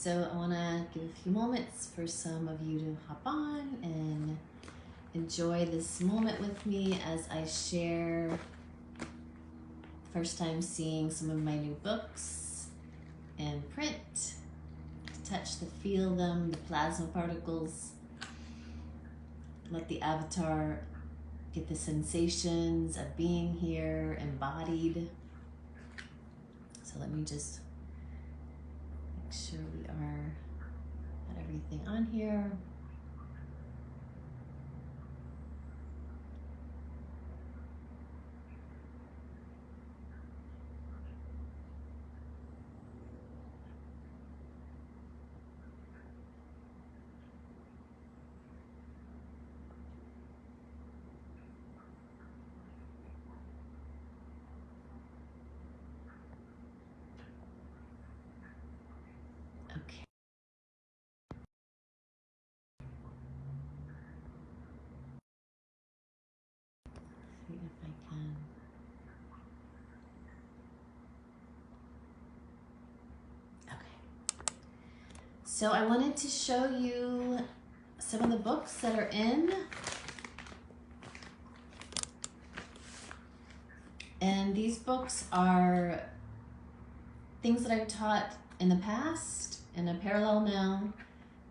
So I want to give a few moments for some of you to hop on and enjoy this moment with me as I share first time seeing some of my new books in print. Touch the feel them, the plasma particles. Let the avatar get the sensations of being here, embodied. So let me just make sure we are got everything on here. Okay. See if I can. Okay. So I wanted to show you some of the books that are in. And these books are things that I've taught in the past in a parallel now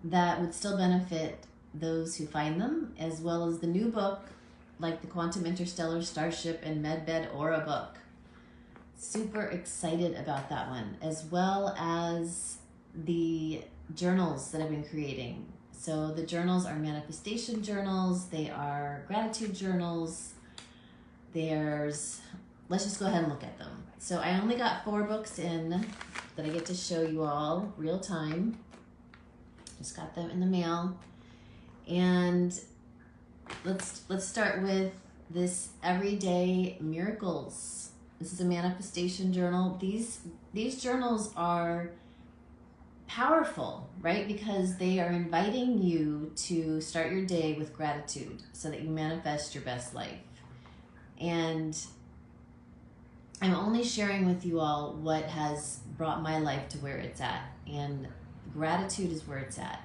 that would still benefit those who find them, as well as the new book like the Quantum Interstellar Starship and Medbed Aura book. Super excited about that one, as well as the journals that I've been creating. So the journals are manifestation journals, they are gratitude journals. Let's just go ahead and look at them. So I only got 4 books in that I get to show you all real time. Just got them in the mail. And let's start with this Everyday Miracles. This is a manifestation journal. These journals are powerful, right? Because they are inviting you to start your day with gratitude so that you manifest your best life. And I'm only sharing with you all what has brought my life to where it's at. And gratitude is where it's at.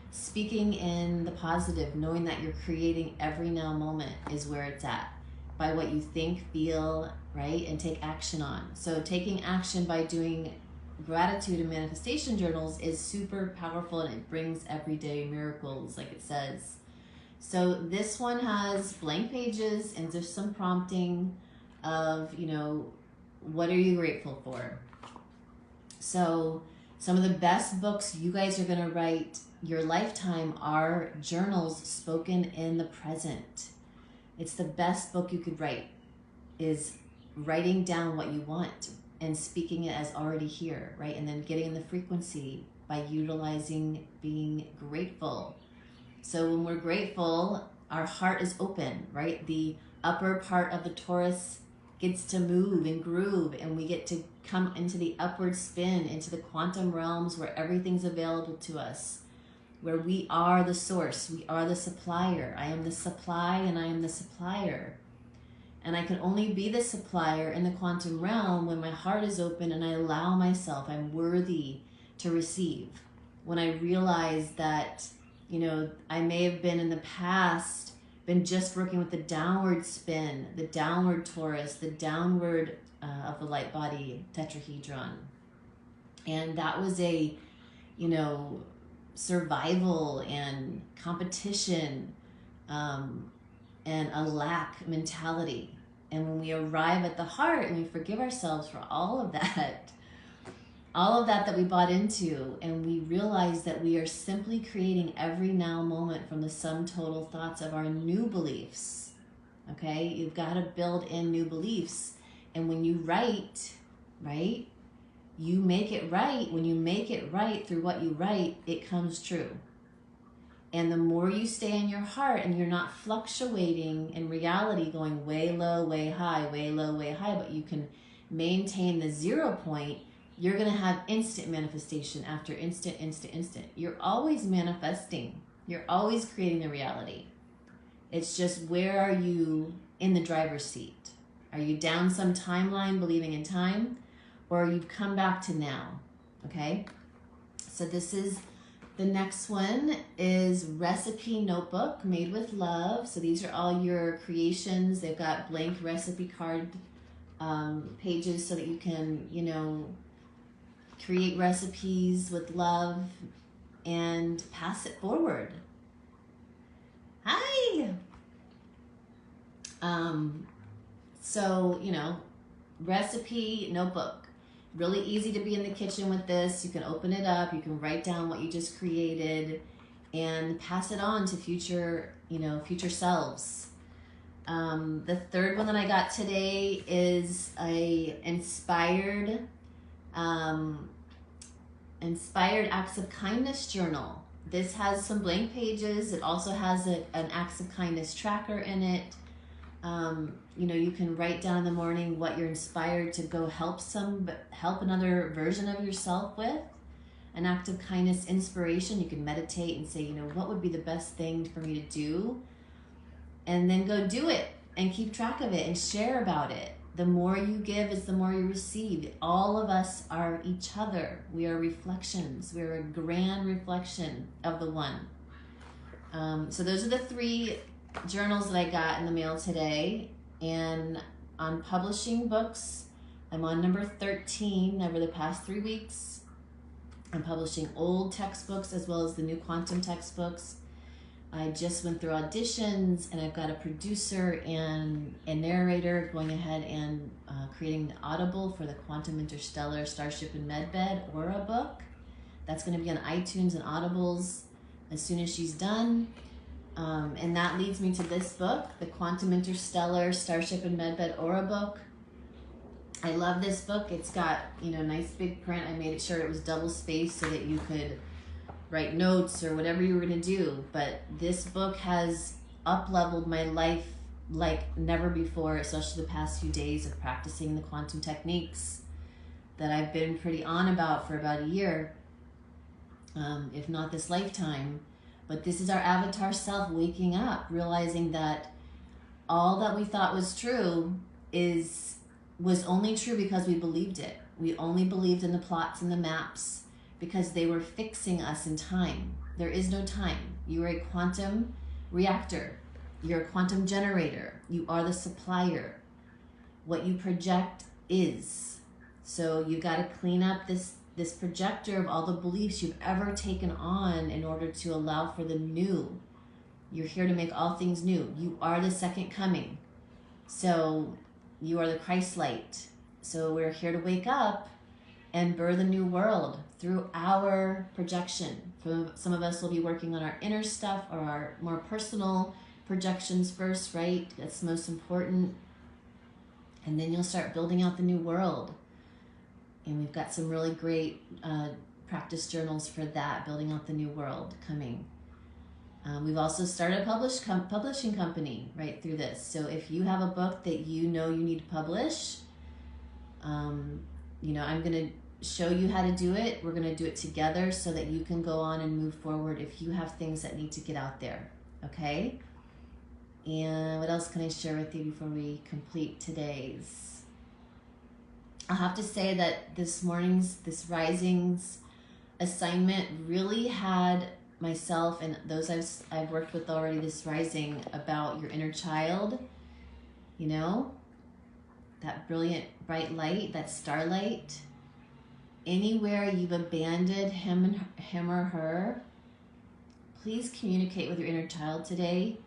Speaking in the positive, knowing that you're creating every now moment is where it's at. By what you think, feel, right? And take action on. So taking action by doing gratitude and manifestation journals is super powerful, and it brings everyday miracles, like it says. So this one has blank pages and just some prompting of, what are you grateful for? So some of the best books you guys are going to write your lifetime are journals spoken in the present. It's the best book you could write, is writing down what you want and speaking it as already here, right? And then getting in the frequency by utilizing being grateful. So when we're grateful, our heart is open, right? The upper part of the torus gets to move and groove, and we get to come into the upward spin, into the quantum realms where everything's available to us, where we are the source, we are the supplier. I am the supply and I am the supplier. And I can only be the supplier in the quantum realm when my heart is open and I allow myself, I'm worthy to receive. When I realize that, I may have been in the past been just working with the downward spin, the downward torus, the downward of the light body tetrahedron. And that was a, survival and competition and a lack mentality. And when we arrive at the heart and we forgive ourselves for all of that we bought into, and we realize that we are simply creating every now moment from the sum total thoughts of our new beliefs. Okay, you've got to build in new beliefs. And when you write, right, you make it right. When you make it right through what you write, it comes true. And the more you stay in your heart and you're not fluctuating in reality, going way low, way high, way low, way high, but you can maintain the 0 point, you're going to have instant manifestation after instant, instant, instant. You're always manifesting. You're always creating the reality. It's just, where are you in the driver's seat? Are you down some timeline believing in time? Or you've come back to now, okay? So this is, the next one is Recipe Notebook Made with Love. So these are all your creations. They've got blank recipe card pages so that you can, you know, create recipes with love and pass it forward. Hi! So, you know, recipe notebook. Really easy to be in the kitchen with this. You can open it up, you can write down what you just created and pass it on to future, you know, future selves. The third one that I got today is a inspired acts of kindness journal. This has some blank pages. It also has an acts of kindness tracker in it. You know, you can write down in the morning what you're inspired to go help another version of yourself with. An act of kindness inspiration. You can meditate and say, you know, what would be the best thing for me to do? And then go do it and keep track of it and share about it. The more you give is the more you receive. All of us are each other. We are reflections. We are a grand reflection of the one. So those are the 3 journals that I got in the mail today. And on publishing books, I'm on number 13 over the past 3 weeks. I'm publishing old textbooks as well as the new quantum textbooks. I just went through auditions, and I've got a producer and a narrator going ahead and creating the Audible for the Quantum Interstellar Starship and Medbed Aura book. That's going to be on iTunes and Audibles as soon as she's done. And that leads me to this book, the Quantum Interstellar Starship and Medbed Aura book. I love this book. It's got, you know, nice big print. I made sure it was double spaced so that you could write notes or whatever you were going to do. But this book has up-leveled my life like never before, especially the past few days of practicing the quantum techniques that I've been pretty on about for about a year, if not this lifetime. But this is our avatar self waking up, realizing that all that we thought was true was only true because we believed it. We only believed in the plots and the maps because they were fixing us in time. There is no time. You are a quantum reactor. You're a quantum generator. You are the supplier. What you project is. So you got to clean up this projector of all the beliefs you've ever taken on in order to allow for the new. You're here to make all things new. You are the second coming. So you are the Christ light. So we're here to wake up and birth a new world through our projection. Some of us will be working on our inner stuff or our more personal projections first, right? That's most important. And then you'll start building out the new world. And we've got some really great practice journals for that, building out the new world coming. We've also started a publishing company right through this. So if you have a book that you know you need to publish, you know, I'm going to show you how to do it. We're going to do it together so that you can go on and move forward if you have things that need to get out there. Okay? And what else can I share with you before we complete today's? I'll have to say that this rising's assignment really had myself and those I've worked with already this rising about your inner child, you know, that brilliant bright light, that starlight. Anywhere you've abandoned him or her, please communicate with your inner child today.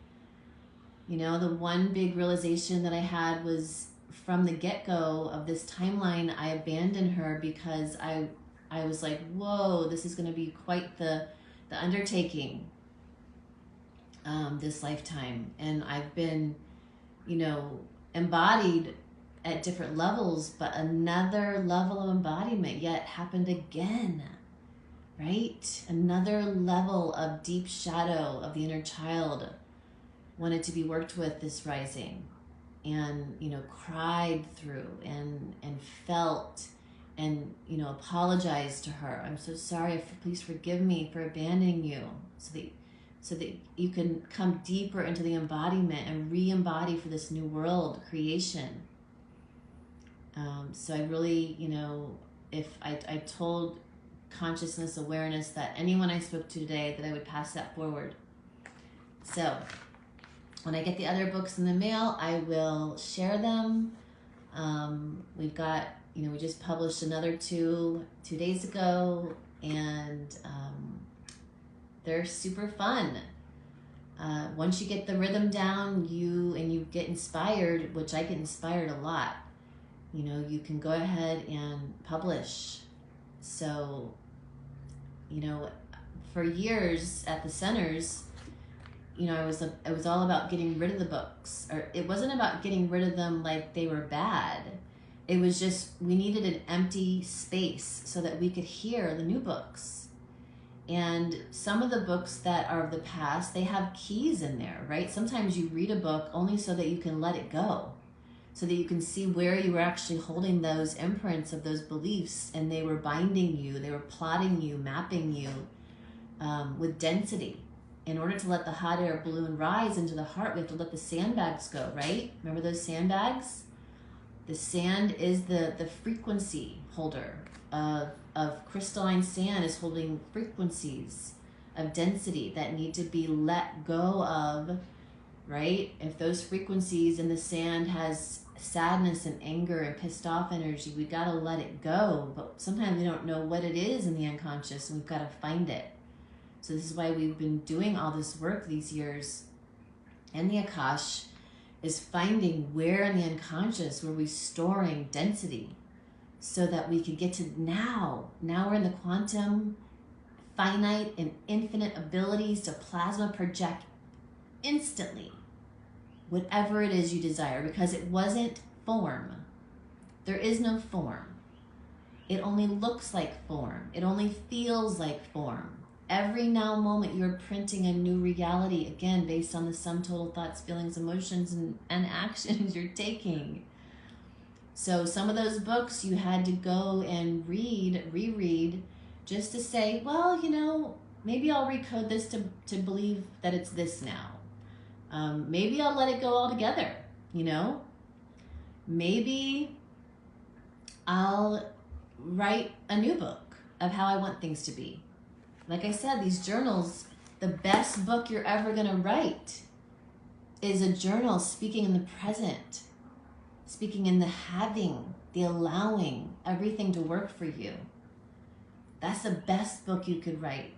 You know, the one big realization that I had was from the get-go of this timeline, I abandoned her because I was like, whoa, this is going to be quite the undertaking this lifetime. And I've been, you know, embodied at different levels, but another level of embodiment yet happened again, right? Another level of deep shadow of the inner child wanted to be worked with this rising, and, you know, cried through and felt and, you know, apologized to her. I'm so sorry, please forgive me for abandoning you, so that you can come deeper into the embodiment and re-embody for this new world creation. So I really, you know, if I told consciousness, awareness that anyone I spoke to today, that I would pass that forward. So when I get the other books in the mail, I will share them. We've got, we just published another two days ago, and they're super fun. Once you get the rhythm down, you get inspired, which I get inspired a lot. You can go ahead and publish. So, for years at the centers, it was all about getting rid of the books. Or it wasn't about getting rid of them like they were bad. It was just, we needed an empty space so that we could hear the new books. And some of the books that are of the past, they have keys in there, right? Sometimes you read a book only so that you can let it go, so that you can see where you were actually holding those imprints of those beliefs, and they were binding you, they were plotting you, mapping you with density. In order to let the hot air balloon rise into the heart, we have to let the sandbags go, right? Remember those sandbags? The sand is the frequency holder of crystalline sand, is holding frequencies of density that need to be let go of, right? If those frequencies in the sand has sadness and anger and pissed off energy, we got to let it go. But sometimes we don't know what it is in the unconscious, and we've got to find it. So this is why we've been doing all this work these years. And the Akash is finding where in the unconscious were we storing density, so that we could get to now. Now we're in the quantum, finite and infinite abilities to plasma project instantly whatever it is you desire, because it wasn't form. There is no form. It only looks like form. It only feels like form. Every now moment you're printing a new reality, again, based on the sum total thoughts, feelings, emotions, and actions you're taking. So some of those books you had to go and reread, just to say, well, maybe I'll recode this to believe that it's this now. Maybe I'll let it go altogether, Maybe I'll write a new book of how I want things to be. Like I said, these journals, the best book you're ever going to write is a journal speaking in the present, speaking in the having, the allowing everything to work for you. That's the best book you could write.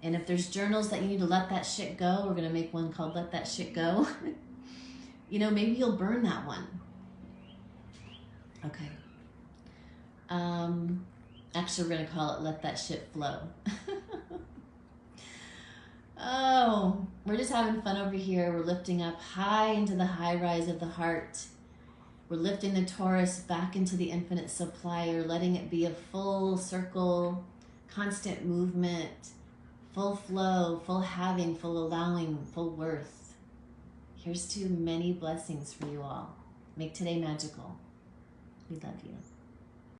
And if there's journals that you need to let that shit go, we're going to make one called Let That Shit Go. Maybe you'll burn that one. Okay. Actually, we're going to call it Let That Shit Flow. Oh, we're just having fun over here. We're lifting up high into the high rise of the heart. We're lifting the Taurus back into the infinite supplier, letting it be a full circle, constant movement, full flow, full having, full allowing, full worth. Here's to many blessings for you all. Make today magical. We love you.